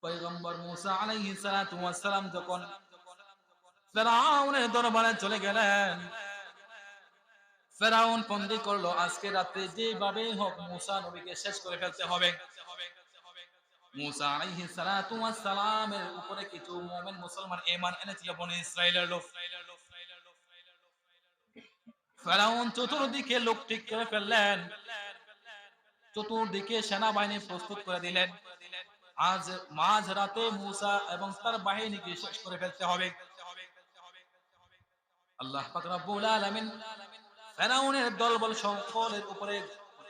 পয়গম্বর মুসা আলাইহিস সালাতু ওয়াস সালাম যখন ফেরাউনের দরবারে চলে গেলেন, ফেরাউন বন্দী করলো আজকে রাতে যেভাবে হোক মুসা নবীকে শেষ করে ফেলতে হবে। মুসা আলাইহিস সালাতু ওয়াস সালামের উপরে কিছু মুমিন মুসলমান ঈমান এনেছিল বনি ইসরাইলের লোক। ফেরাউন চতুর্দিকে লোক ঠিক করে ফেললেন, চতুর্দিকে সেনাবাহিনী প্রস্তুত করে দিলেন। আজ মাঝ রাতে মুসা এবং তার বাহিনীকে শেষ করে ফেলতে হবে। আল্লাহ পাক রব্বুল আলামিন ফেরাউনের দলবল সকলের উপরে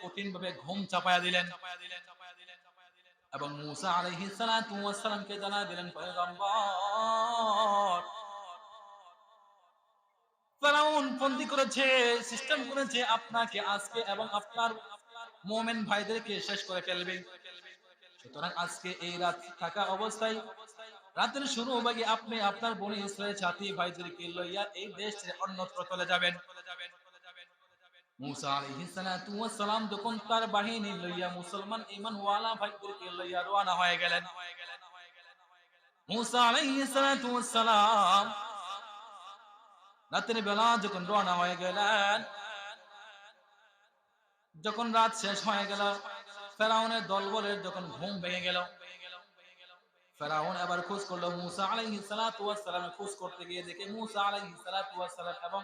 কঠিনভাবে ঘুম চাপায়া দিলেন এবং মুসা আলাইহিস সালাতু ওয়াস সালামকে জানা দিলেন, পয়গম্বর ফেরাউন বন্দী করেছে, সিস্টেম করেছে আপনাকে আজকে এবং আপনার মুমিন ভাইদেরকে শেষ করে ফেলবে। সুতরাং আজকে এই রাত থাকা অবস্থায় রাতের শুরু ভাগে আপনি আপনার বনি ইসরায়েল সাথী ভাইদেরকে লইয়া এই দেশ ছেড়ে অন্যত্র চলে যাবেন। মুসা আলাইহিস সালাতু ওয়াস সালাম যখন তার বাহিনী লইয়া মুসলমান ঈমান ওয়ালা ভাইদেরকে লইয়া রওনা হয়ে গেলেন, মুসা আলাইহিস সালাতু ওয়াস সালাম রাতের বেলা যখন রওনা হয়ে গেলেন, যখন রাত শেষ হয়ে গেল, ফেরাউনের দলবলের যখন ঘুম ভেঙে গেল, ফেরাউন আবার খোঁজ করলো মুসা আলাইহিস সালাতু ওয়াস সালামের খোঁজ করতে গিয়ে দেখে মুসা আলাইহিস সালাতু ওয়াস সালাম এবং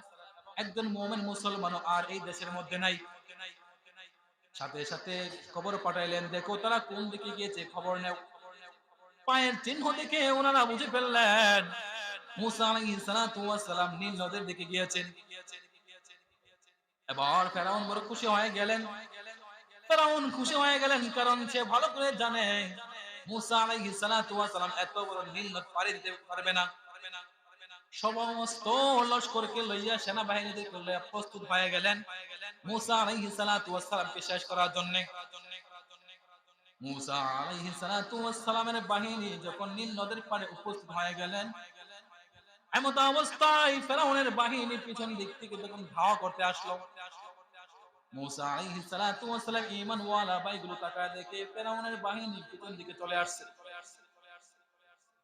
একজন মুমিন মুসলমানও আর এই দেশের মধ্যে নাই। সাথে সাথে খবর পাঠাইলেন, দেখো তারা কোন দিকে গিয়েছে, খবর নেও। পায়ের চিহ্ন দেখে ওনারা বুঝে ফেললেন মুসা আলাইহিস সালাতু ওয়াস সালাম নীল নদের দিকে গিয়েছেন। এবার ফেরাউন বড় খুশি হয়ে গেলেন। ফেরাউন খুশি হয়ে গেলেন কারণ সে ভালো করে জানে মুসা আলাইহিস সালাতু ওয়াস সালাম এত বড় নীল নদ পাড়ি দিতে পারবে না। সমস্ত লশকরকে লইয়া সেনাবাহিনীদেরকে লইয়া প্রস্তুত হয়ে গেলেন মুসা আলাইহিস সালাতু ওয়াস সালামকে শেষ করার জন্য। মুসা আলাইহিস সালাতু ওয়াস সালামের বাহিনী যখন নীল নদের পাড়ে উপস্থিত হয়ে গেলেন, এমত অবস্থায় ফেরাউনের বাহিনী পিছন দিক থেকে যখন ধাওয়া করতে আসলো, মুসা আলাইহিস সালাতু ওয়াস সালাম ঈমান ওয়ালা ভাইগুলো তাকায় দেখে ফেরাউনের বাহিনী পিছন দিকে চলে আসছে।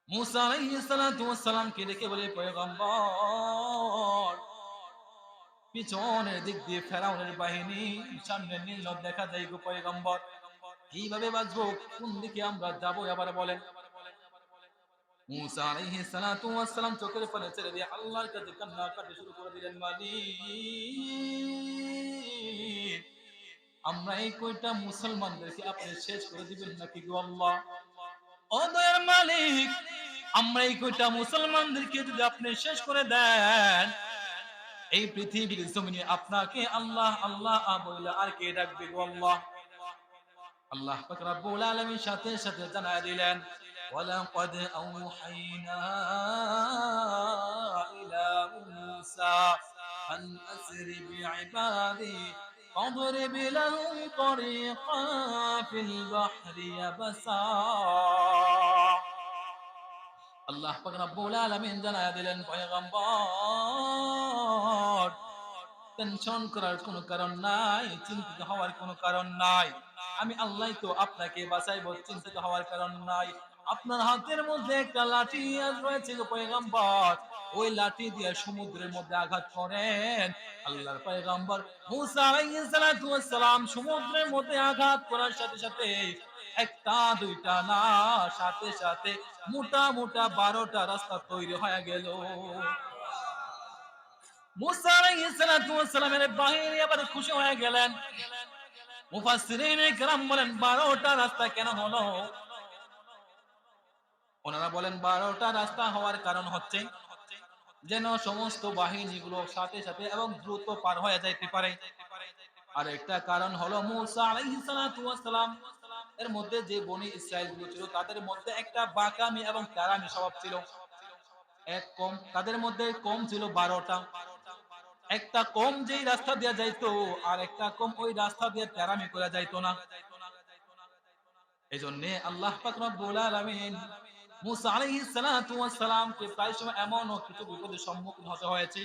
মুসা আলাইহিস সালাতু ওয়াস সালামকে দেখে বলে, পয়গম্বর পিছনের দিক দিয়ে ফেরাউনের বাহিনী, সামনে নীল নদ দেখা যায় গো পয়গম্বর, কিভাবে বাঁচবো, কোন দিকে আমরা যাবো এবার বলেন। মুসা আলাইহিস সালাতু ওয়াস সালাম চোখের পানি ছেড়ে দিয়ে আল্লাহর কাছে কান্নাকাটি শুরু করে দিলেন, মালিক আমরা এই কয়টা মুসলমানদেরকে আপনি শেষ করে দিবেন নাকি গো আল্লাহ? ও দয়ার মালিক, আমরা এই কয়টা মুসলমানদেরকে যদি আপনি শেষ করে দেন, এই পৃথিবীর জমিনে আপনাকে আল্লাহ আল্লাহ বলে আর কে ডাকবে গো আল্লাহ? আল্লাহ পাক রব্বুল আলামিন সাথে সাথে জানায় দিলেন, ওয়ালাকাদ আওহাইনা ইলা মূসা আন আসরি বিইবাদি فاضرب لهم طريقا في البحر يبسا। আল্লাহ পাক রব্বুল আলামিন জানায় দিলেন, পয়গম্বর টেনশন করার কোনো কারণ নাই, চিন্তিত হওয়ার কোনো কারণ নাই। আমি আল্লাহ তো আপনাকে বাঁচাইবো, চিন্তিত হওয়ার কারণ নাই। আপনার হাতের মধ্যে একটা লাঠি রয়েছে গো পয়গম্বর, ওই লাঠি দিয়ে সমুদ্রের মধ্যে আঘাত করেন। আল্লাহর পয়গম্বর মুসা আলাইহিস সালাতু ওয়াস সালাম সমুদ্রের মধ্যে আঘাত করার সাথে সাথে একটা দুইটা না, সাথে সাথে মোটা মোটা 12টা রাস্তা তৈরি হয়ে গেল। মুসা আলাইহিস সালাতু ওয়াস সালামের বাহিনী আবার খুশি হয়ে গেলেন। মুফাসসিরিনে কেরাম বলেন 12টা রাস্তা কেন হলো? ওনারা বলেন 12টা রাস্তা হওয়ার কারণ হচ্ছে যেন সমস্ত বাহিনীগুলো সাথে সাথে এবং দ্রুত পার হয়ে যাইতে পারে। আর একটা কারণ হলো মুসা আলাইহিস সালাতু ওয়াস সালাম এর মধ্যে যে বনি ইসরাইল গুলো ছিল তাদের মধ্যে একটা বাকামি এবং তারামি স্বভাব ছিল। এক কম তাদের মধ্যে কম ছিল 12টা। একটা কম যেই রাস্তা দিয়ে যাইতো আর একটা কম ওই রাস্তা দিয়ে তেরামি করে যাইতো না। এজন্য আল্লাহ পাক রব্বুল আলামিন মুসা আলাইহিস সালাতু ওয়াস সালামকে প্রায় সময় এমনও কিছু বিপদের সম্মুখীন হতে হয়েছে,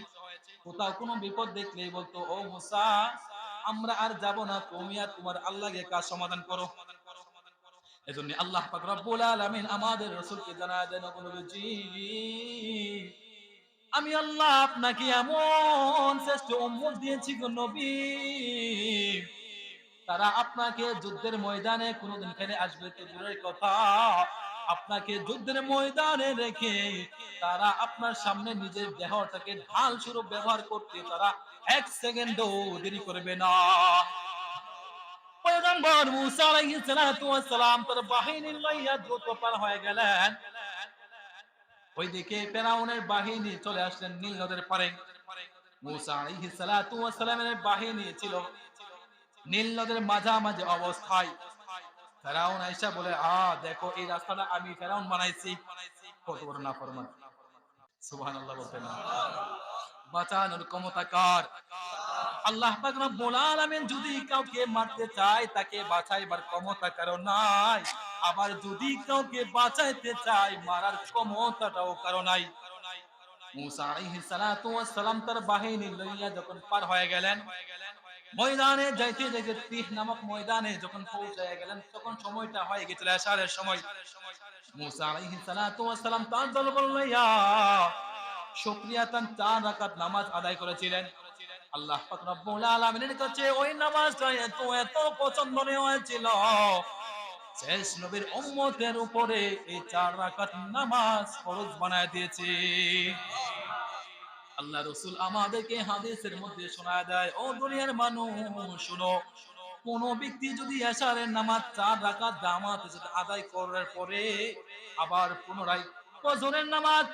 কোথাও কোনো বিপদ দেখলেই বলতো, ও মুসা আমরা আর যাব না, তুমি আর তোমার আল্লাহকে কাজ সমাধান করো। এজন্য আল্লাহ পাক রব্বুল আলামিন আমাদের রাসূলকে জানায় দেন, নবী, আমি আল্লাহ আপনাকে এমন শ্রেষ্ঠ উম্মত দিয়েছি গো নবী, তারা আপনাকে যুদ্ধের ময়দানে কোনোদিন ফেলে আসবে তো দূরের কথা, আপনাকে যুদ্ধের ময়দানে রেখে তারা আপনার সামনে নিজের দেহটাকে ঢাল স্বরূপ ব্যবহার করতে তারা এক সেকেন্ডও দেরি করবে না। পয়গম্বর মূসা আলাইহিস সালাতু ওয়াস সালাম তার বাহিনী লইয়া দ্রুত পার হয়ে গেলেন। ওইদিকে ফেরাউনের বাহিনী চলে আসলেন নীল নদের পারে। মূসা আলাইহিস সালাতু ওয়াস সালামের বাহিনী ছিল নীল নদের মাঝামাঝি অবস্থায়। ফেরাউন আয়েশা বলে, দেখো এই রাস্তাটা আমি ফেরাউন বানাইছি। কত বড় নাফরমান! সুবহানাল্লাহ বলতেন না? বাঁচানোর ক্ষমতা কার? আল্লাহ পাক রব্বুল আলামিন যদি কাউকে মারতে চায় তাকে বাঁচাইবার ক্ষমতা কারো নাই, আবার যদি কাউকে বাঁচাইতে চায় মারার ক্ষমতাটাও কারো নাই। মূসা আলাইহিস সালাতু ওয়াস সালাম তার বাহিনী লইয়া যখন পার হয়ে গেলেন, ময়দানে যাইতে যাইতে তিহ নামক ময়দানে যখন পৌঁছায় গেলেন, তখন সময়টা হয়ে গেছিল এশারের সময়। মূসা আলাইহিস সালাতু ওয়াস সালাম তার দলবল লইয়া শুকরিয়াতান 4 রাকাত নামাজ আদায় করেছিলেন। আল্লাহ পাক রব্বুল আলামিনের কাছে ওই নামাজটা এত পছন্দনীয় হয়েছিল, শেষ নবীর উম্মতের উপরে এই 4 রাকাত নামাজ ফরজ বানায় দিয়েছে। আল্লাহ রাসূল আমাদেরকে হাদিসের মধ্যে শোনায় দেয়, ও দুনিয়ার মানুষ শুনো, কোন ব্যক্তি যদি এশারের নামাজ 4 রাকাত জামাতের সাথে আদায় করার পরে আবার পুনরায় ফজরের নামাজ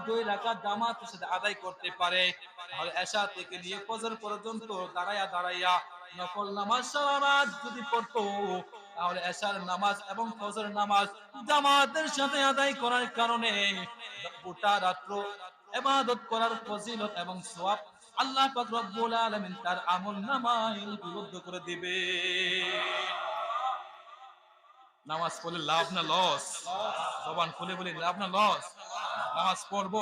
2 রাকাত জামাতের সাথে আদায় করতে পারে, তাহলে এশা থেকে নিয়ে ফজর পর্যন্ত দাঁড়ায়া দাঁড়াইয়া নফল নামাজ সারা রাত যদি পড়তো, তাহলে এশার নামাজ এবং ফজর নামাজ জামাতের সাথে আদায় করার কারণে গোটা রাত্র ইবাদত করার ফজিলত এবং সওয়াব আল্লাহ পাক রব্বুল আলামিন তার আমলনামায় লিপিবদ্ধ করে দিবে। নামাজ পড়লে লাভ না লস? জবান খুলে বলি, লাভ না লস? নামাজ পড়বো।